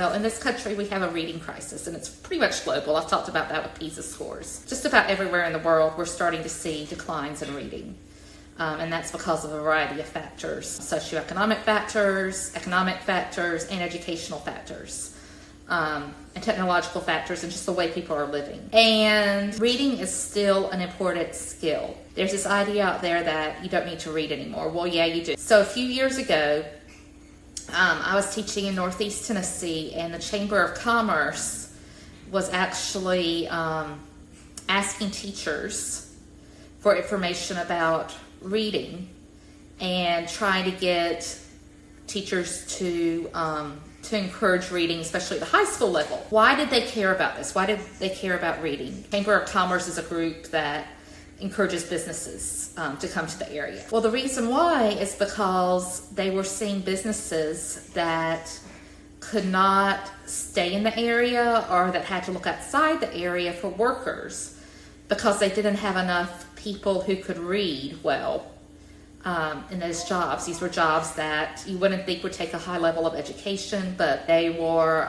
Well, in this country, we have a reading crisis, and it's pretty much global. I've talked about that with PISA scores. Just about everywhere in the world, we're starting to see declines in reading. And that's because of a variety of factors, socioeconomic factors, economic factors, and educational factors, and technological factors, and just the way people are living. And reading is still an important skill. There's this idea out there that you don't need to read anymore. Well, yeah, you do. So a few years ago, I was teaching in Northeast Tennessee, and the Chamber of Commerce was actually asking teachers for information about reading and trying to get teachers to encourage reading, especially at the high school level. Why did they care about this? Why did they care about reading? Chamber of Commerce is a group that encourages businesses to come to the area. Well, the reason why is because they were seeing businesses that could not stay in the area or that had to look outside the area for workers because they didn't have enough people who could read well in those jobs. These were jobs that you wouldn't think would take a high level of education, but they were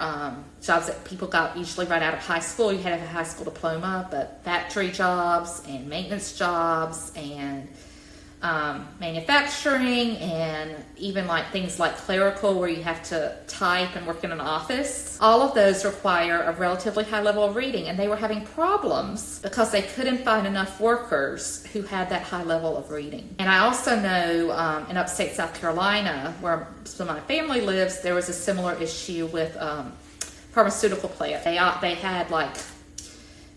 jobs that people got usually right out of high school. You had to have a high school diploma, but factory jobs and maintenance jobs and manufacturing, and even like things like clerical where you have to type and work in an office. All of those require a relatively high level of reading, and they were having problems because they couldn't find enough workers who had that high level of reading. And I also know in upstate South Carolina, where some of my family lives, there was a similar issue with pharmaceutical plant. They had like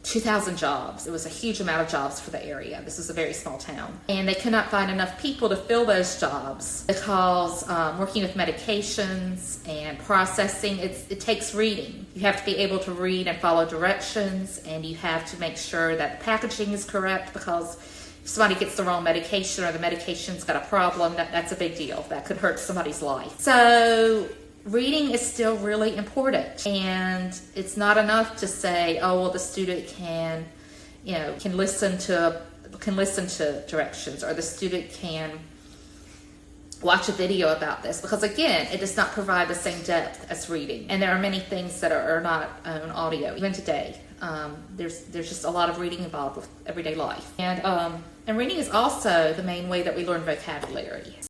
2,000 jobs. It was a huge amount of jobs for the area. This is a very small town. And they could not find enough people to fill those jobs because working with medications and processing, it takes reading. You have to be able to read and follow directions, and you have to make sure that the packaging is correct, because if somebody gets the wrong medication or the medication's got a problem, that's a big deal. That could hurt somebody's life. So reading is still really important, and it's not enough to say, oh, well, the student can listen to directions, or the student can watch a video about this, because again, it does not provide the same depth as reading. And there are many things that are not on audio. Even today, there's just a lot of reading involved with everyday life, and reading is also the main way that we learn vocabulary.